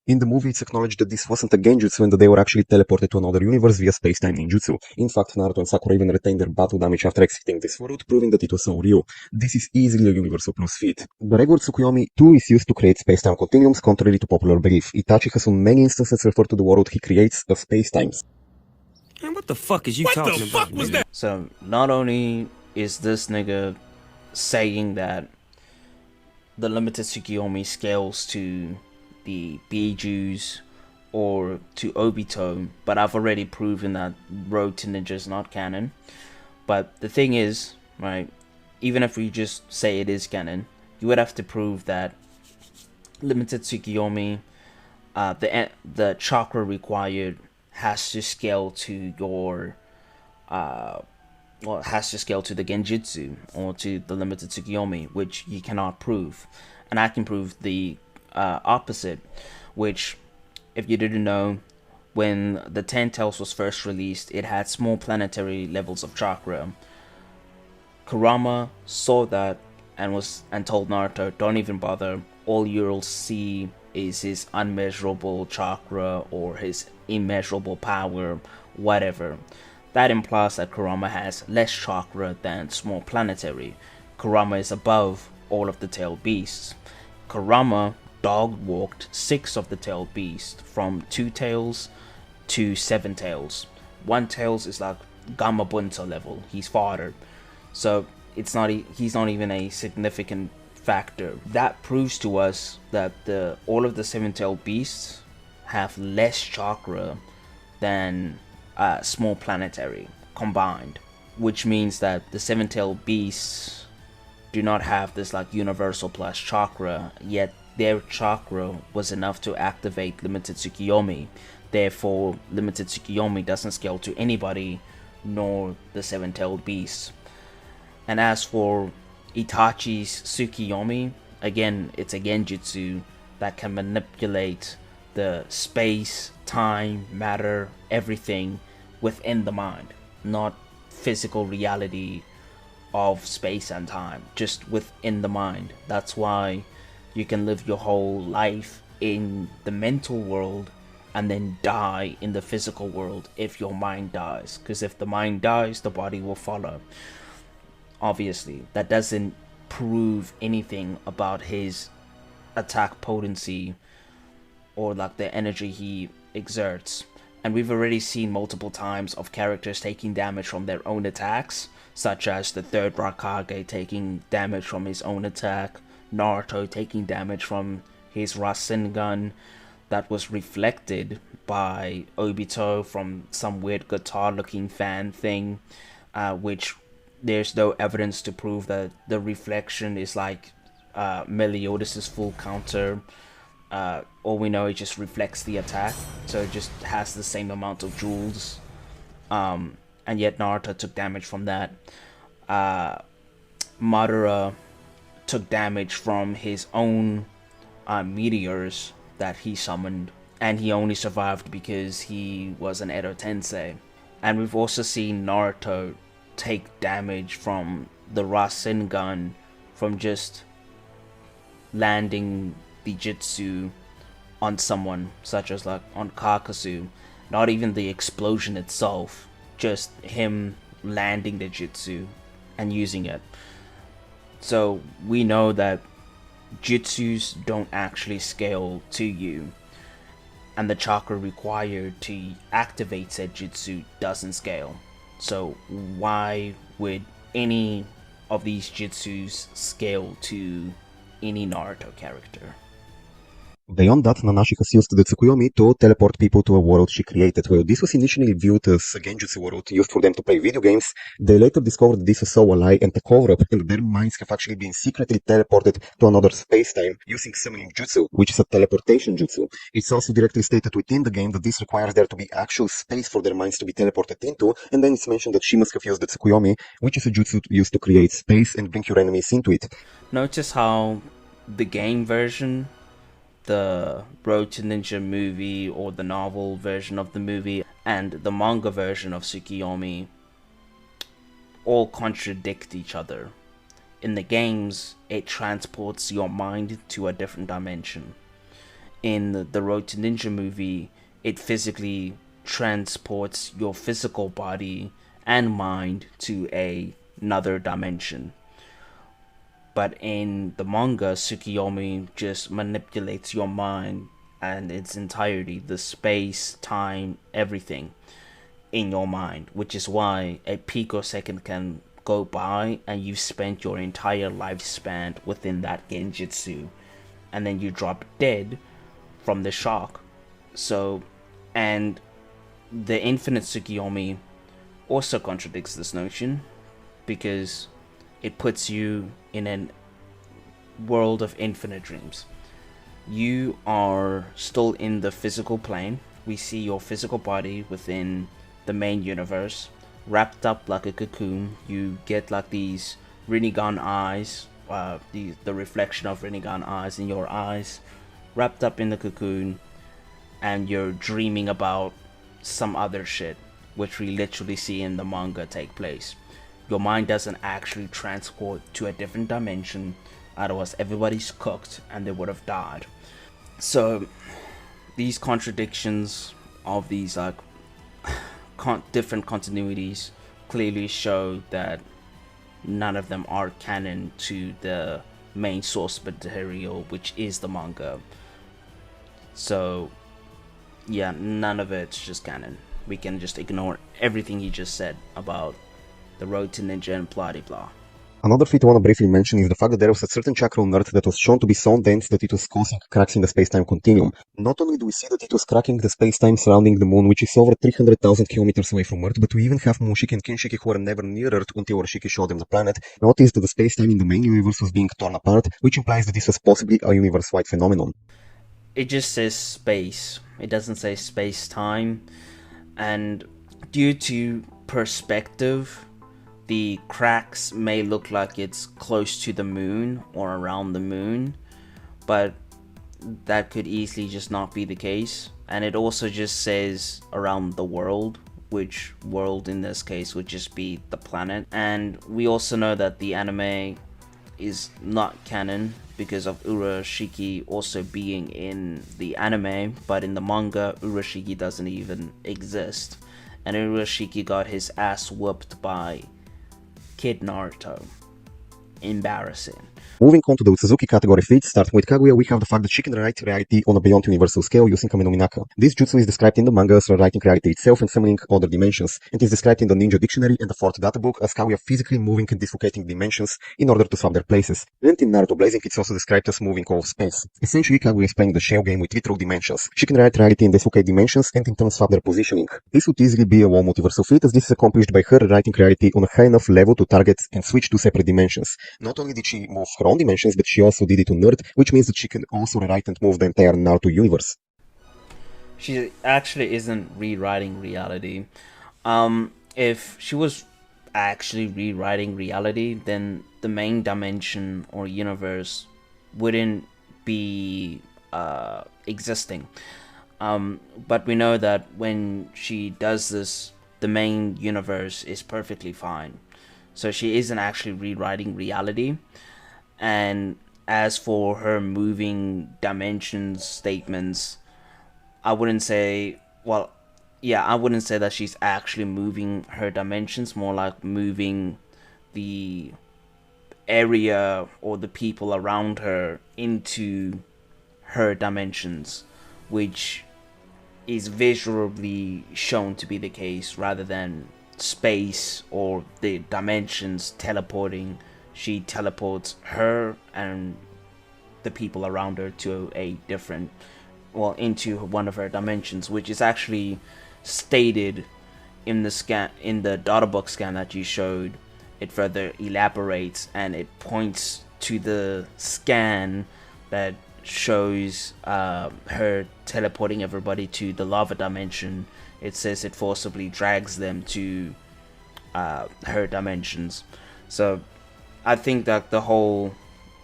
In the movie, it's acknowledged that this wasn't a genjutsu and that they were actually teleported to another universe via space-time ninjutsu. In fact, Naruto and Sakura even retained their battle damage after exiting this world, proving that it was so real. This is easily a universal plus feat. The regular Tsukuyomi too is used to create space-time continuums contrary to popular belief. Itachi has on many instances referred to the world he creates as space-times. Man, what the fuck is you talking about, nigga? So not only is this nigga saying that the limited Tsukiyomi scales to the Bijus or to Obito, but I've already proven that Road to Ninja is not canon. But the thing is, right, even if we just say it is canon, you would have to prove that limited Tsukiyomi, the chakra required has to scale to your has to scale to the Genjutsu or to the limited Tsukiyomi, which you cannot prove. And I can prove the opposite, which, if you didn't know, when the Ten Tails was first released, it had small planetary levels of chakra. Kurama saw that and told Naruto, don't even bother, all you'll see is his unmeasurable chakra or his immeasurable power, whatever. That implies that Kurama has less chakra than small planetary. Kurama is above all of the tailed beasts. Kurama dog walked 6 of the tailed beasts, from 2 tails to 7 tails. 1 tails is like Gamabunta level, he's farther. So he's not even a significant factor. That proves to us that all of the 7-tailed beasts have less chakra than small planetary combined, which means that the 7-tailed beasts do not have this like universal plus chakra, yet their chakra was enough to activate limited Tsukiyomi. Therefore, limited Tsukiyomi doesn't scale to anybody, nor the 7-tailed beasts. And as for Itachi's Tsukiyomi, again, it's a genjutsu that can manipulate the space, time, matter, everything within the mind, not physical reality of space and time, just within the mind. That's why you can live your whole life in the mental world and then die in the physical world if your mind dies, because if the mind dies, the body will follow. Obviously, that doesn't prove anything about his attack potency or like the energy he exerts. And we've already seen multiple times of characters taking damage from their own attacks, such as the 3rd Raikage taking damage from his own attack, Naruto taking damage from his Rasengan that was reflected by Obito from some weird guitar looking fan thing, which there's no evidence to prove that the reflection is like Meliodas' full counter. All we know, it just reflects the attack, so it just has the same amount of joules. And yet Naruto took damage from that. Madara took damage from his own meteors that he summoned, and he only survived because he was an Edo Tensei. And we've also seen Naruto take damage from the Rasengan from just landing the jutsu on someone, such as like on Kakasu. Not even the explosion itself, just him landing the jutsu and using it. So we know that jutsus don't actually scale to you, and the chakra required to activate said jutsu doesn't scale. So why would any of these jutsus scale to any Naruto character? Beyond that, Nanashi has used the Tsukuyomi to teleport people to a world she created. While this was initially viewed as a genjutsu world used for them to play video games, they later discovered this is so a lie and a cover-up, and their minds have actually been secretly teleported to another space-time using summoning jutsu, which is a teleportation jutsu. It's also directly stated within the game that this requires there to be actual space for their minds to be teleported into, and then it's mentioned that she must have used the Tsukuyomi, which is a jutsu used to create space and bring your enemies into it. Notice how the game version, the Road to Ninja movie or the novel version of the movie, and the manga version of Tsukiyomi all contradict each other. In the games, it transports your mind to a different dimension. in the Road to Ninja movie, it physically transports your physical body and mind to another dimension. But in the manga, Tsukiyomi just manipulates your mind and its entirety, the space, time, everything in your mind, which is why a picosecond can go by and you've spent your entire lifespan within that genjutsu, and then you drop dead from the shock. So, and the infinite Tsukiyomi also contradicts this notion because it puts you in a world of infinite dreams. You are still in the physical plane. We see your physical body within the main universe, wrapped up like a cocoon. You get like these Rinnegan eyes, the reflection of Rinnegan eyes in your eyes, wrapped up in the cocoon, and you're dreaming about some other shit, which we literally see in the manga take place. Your mind doesn't actually transport to a different dimension, otherwise everybody's cooked and they would have died. So these contradictions of these like different continuities clearly show that none of them are canon to the main source material, which is the manga. So yeah, none of it's just canon. We can just ignore everything he just said about the Road to Ninja and blah blah. Another feat I want to briefly mention is the fact that there was a certain chakral nerd that was shown to be so dense that it was causing cracks in the space-time continuum. Not only do we see that it was cracking the space-time surrounding the moon, which is over 300,000 kilometers away from Earth, but we even have Mushiki and Kinshiki who were never near Earth until Rashiki showed them the planet, noticed that the space-time in the main universe was being torn apart, which implies that this was possibly a universe-wide phenomenon. It just says space. It doesn't say space-time. And due to perspective, the cracks may look like it's close to the moon or around the moon, but that could easily just not be the case. And it also just says around the world, which world in this case would just be the planet. And we also know that the anime is not canon because of Urashiki also being in the anime, but in the manga Urashiki doesn't even exist, and Urashiki got his ass whooped by Kid Naruto. Embarrassing. Moving on to the Suzuki category feats, starting with Kaguya, we have the fact that she can rewrite reality on a beyond universal scale using Kame no Minaka. This jutsu is described in the manga as rewriting reality itself and summoning other dimensions, and is described in the Ninja Dictionary and the 4th data book as Kaguya physically moving and dislocating dimensions in order to swap their places. And in Naruto Blazing, it's also described as moving all of space. Essentially, Kaguya is playing the shell game with literal dimensions. She can rewrite reality and dislocate dimensions and in turn swap their positioning. This would easily be a wall multiversal feat, as this is accomplished by her rewriting reality on a high enough level to target and switch to separate dimensions. Not only did she move her own dimensions, but she also did it on Earth, which means that she can also rewrite and move the entire Naruto universe. She actually isn't rewriting reality. If she was actually rewriting reality, then the main dimension or universe wouldn't be existing. But we know that when she does this, the main universe is perfectly fine. So she isn't actually rewriting reality. And as for her moving dimensions statements, I wouldn't say, well, yeah, I wouldn't say that she's actually moving her dimensions, more like moving the area or the people around her into her dimensions, which is visually shown to be the case rather than space or the dimensions teleporting. She teleports her and the people around her to a different, well, into one of her dimensions, which is actually stated in the scan, in the data book scan that you showed. It further elaborates and it points to the scan that shows her teleporting everybody to the lava dimension. It says it forcibly drags them to her dimensions. So I think that the whole,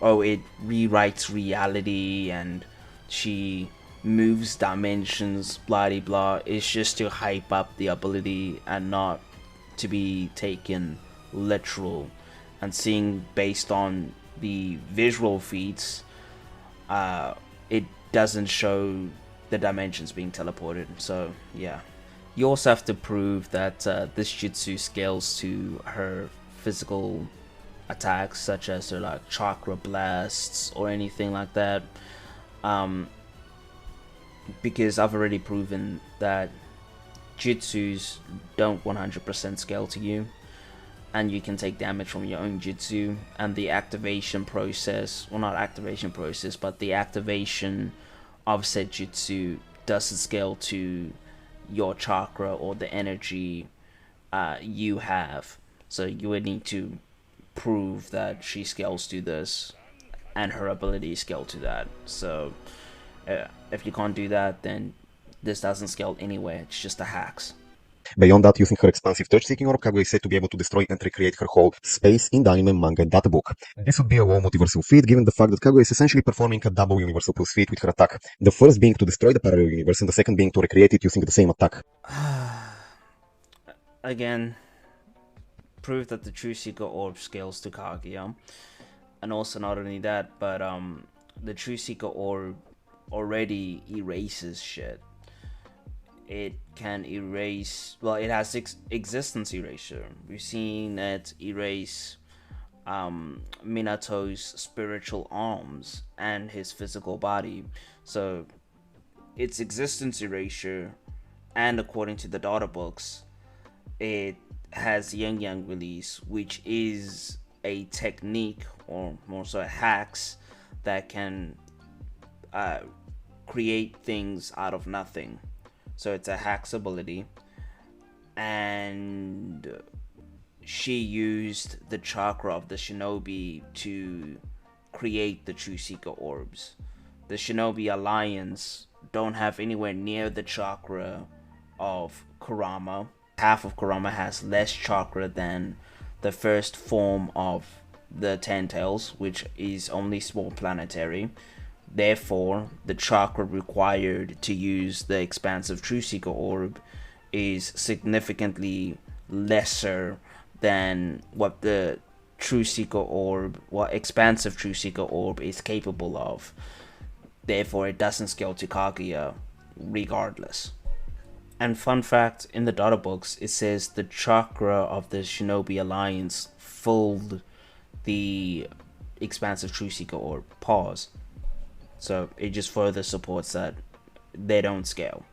oh, it rewrites reality and she moves dimensions, blah blah blah, is just to hype up the ability and not to be taken literal. And seeing based on the visual feats, it doesn't show the dimensions being teleported. So yeah, you also have to prove that this jutsu scales to her physical attacks, such as her like chakra blasts or anything like that. Um, because I've already proven that jutsus don't 100% scale to you, and you can take damage from your own jutsu, and the activation process, well, not activation process, but the activation of said jutsu doesn't scale to your chakra or the energy you have. So you would need to prove that she scales to this and her abilities scale to that. So if you can't do that, then this doesn't scale anywhere. It's just a hacks. Beyond that, using her expansive touch-seeking orb, Kaguya is said to be able to destroy and recreate her whole space in the anime manga databook. This would be a WoW multiversal feat, given the fact that Kaguya is essentially performing a double universal plus feat with her attack. The first being to destroy the parallel universe, and the second being to recreate it using the same attack. Again, prove that the True Seeker orb scales to Kaguya. And also not only that, but the True Seeker orb already erases shit. It can erase, well, it has existence erasure. We've seen it erase Minato's spiritual arms and his physical body. So its existence erasure, and according to the data books, it has Yang Yang release, which is a technique, or more so hacks, that can create things out of nothing. So it's a hacks ability, and she used the chakra of the shinobi to create the True Seeker orbs. The Shinobi Alliance don't have anywhere near the chakra of Kurama. Half of Kurama has less chakra than the first form of the Ten Tails, which is only small planetary. Therefore, the chakra required to use the expansive True Seeker orb is significantly lesser than what the True Seeker orb, what expansive True Seeker orb is capable of. Therefore, it doesn't scale to Kaguya regardless. And fun fact, in the data books, it says the chakra of the Shinobi Alliance filled the expansive True Seeker orb. Pause. So it just further supports that they don't scale.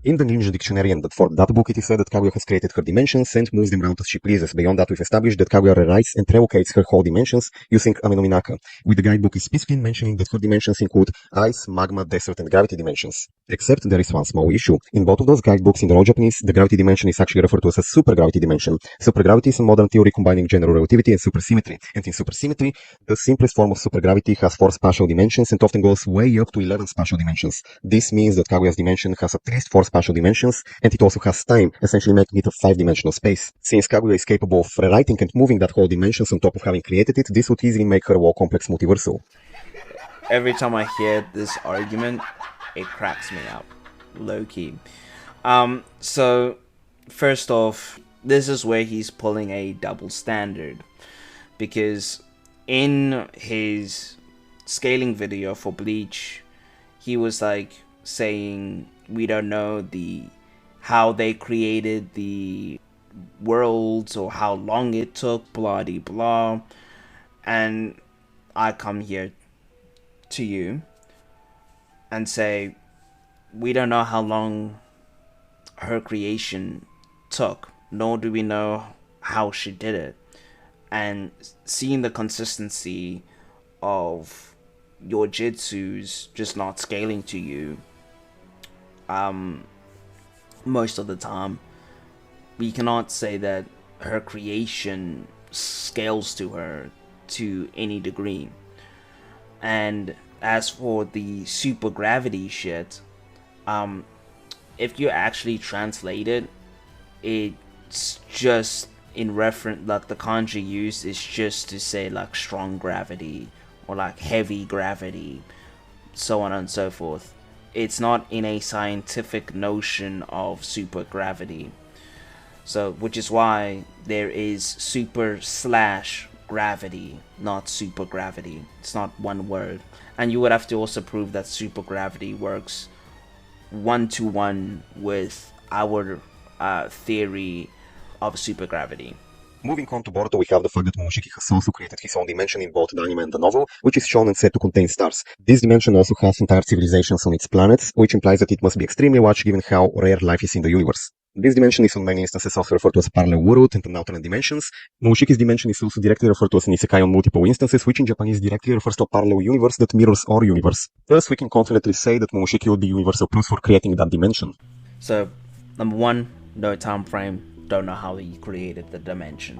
In the Ninja Dictionary and for that book, it is said that Kaguya has created her dimensions and moves them around as she pleases. Beyond that, we've established that Kaguya rewrites and relocates her whole dimensions using Amenominaka, with the guidebook specifically mentioning that her dimensions include ice, magma, desert, and gravity dimensions. Except there is one small issue. In both of those guidebooks in the raw Japanese, the gravity dimension is actually referred to as a supergravity dimension. Supergravity is a modern theory combining general relativity and supersymmetry. And in supersymmetry, the simplest form of supergravity has 4 spatial dimensions and often goes way up to 11 spatial dimensions. This means that Kaguya's dimension has at least 4 spatial dimensions, and it also has time, essentially making it a 5-dimensional space. Since Kaguya is capable of rewriting and moving that whole dimensions on top of having created it, this would easily make her a WoW complex multiversal. Every time I hear this argument, it cracks me up. Low-key. So, first off, this is where he's pulling a double standard. Because in his scaling video for Bleach, he was like saying we don't know how they created the worlds or how long it took, blah de blah. And I come here to you and say we don't know how long her creation took, nor do we know how she did it. And seeing the consistency of your jitsus just not scaling to you most of the time, we cannot say that her creation scales to her to any degree. And as for the super gravity shit, if you actually translate it, it's just in reference, like the kanji used is just to say like strong gravity or like heavy gravity, so on and so forth. It's not in a scientific notion of super gravity. So, which is why there is super / gravity, not super gravity. It's not one word. And you would have to also prove that super gravity works one-to-one with our theory of super gravity. Moving on to Boruto, we have the fact that Momoshiki has also created his own dimension in both the anime and the novel, which is shown and said to contain stars. This dimension also has entire civilizations on its planets, which implies that it must be extremely large given how rare life is in the universe. This dimension is on many instances also referred to as a parallel world and an alternate dimensions. Momoshiki's dimension is also directly referred to as an isekai on multiple instances, which in Japanese directly refers to a parallel universe that mirrors our universe. Thus, we can confidently say that Momoshiki would be universal proof for creating that dimension. So, number one, no time frame, don't know how he created the dimension.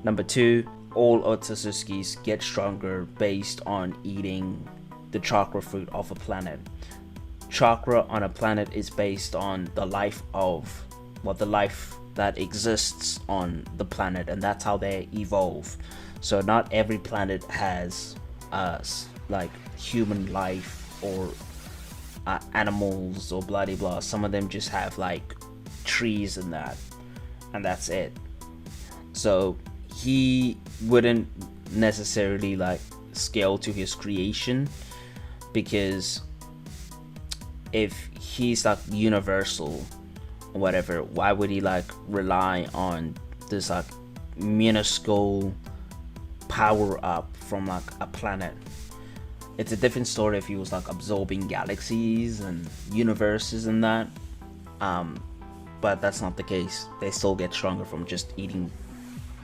Number two, all Otsutsuki's get stronger based on eating the chakra fruit of a planet. Chakra on a planet is based on the life that exists on the planet, and that's how they evolve. So not every planet has like human life or animals or blah blah. Some of them just have like trees and that, and that's it. So he wouldn't necessarily like scale to his creation, because if he's like universal or whatever, why would he like rely on this like minuscule power up from like a planet? It's a different story if he was like absorbing galaxies and universes and that, but that's not the case. They still get stronger from just eating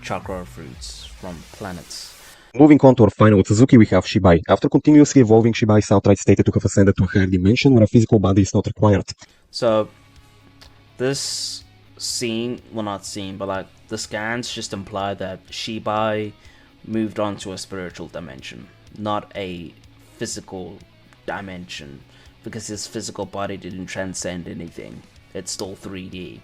chakra fruits from planets. Moving on to our final Otsutsuki, we have Shibai. After continuously evolving, Shibai is outright stated to have ascended to a higher dimension where a physical body is not required. So this scene, well not scene, but like the scans just imply that Shibai moved on to a spiritual dimension, not a physical dimension, because his physical body didn't transcend anything. It's still 3D.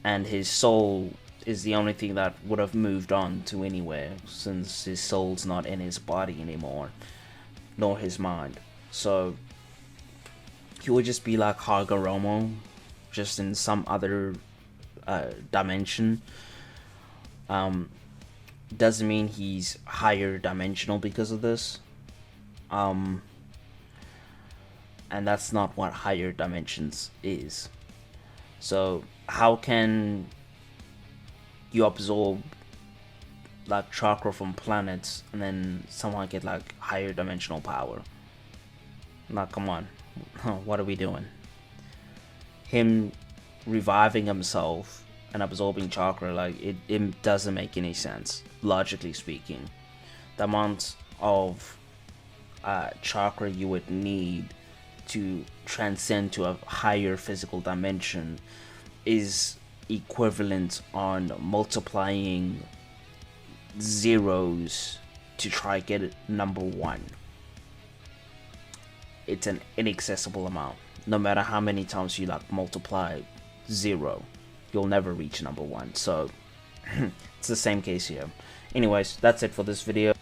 And his soul is the only thing that would have moved on to anywhere, since his soul's not in his body anymore, nor his mind. So he would just be like Hagoromo, just in some other dimension. Doesn't mean he's higher dimensional because of this. And that's not what higher dimensions is. So how can you absorb like chakra from planets and then someone get like higher dimensional power? Like, come on. What are we doing? Him reviving himself and absorbing chakra, like it doesn't make any sense, logically speaking. The amount of chakra you would need to transcend to a higher physical dimension is equivalent on multiplying zeros to try get it number one. It's an inaccessible amount. No matter how many times you like multiply 0, you'll never reach number one. So it's the same case here. Anyways, that's it for this video.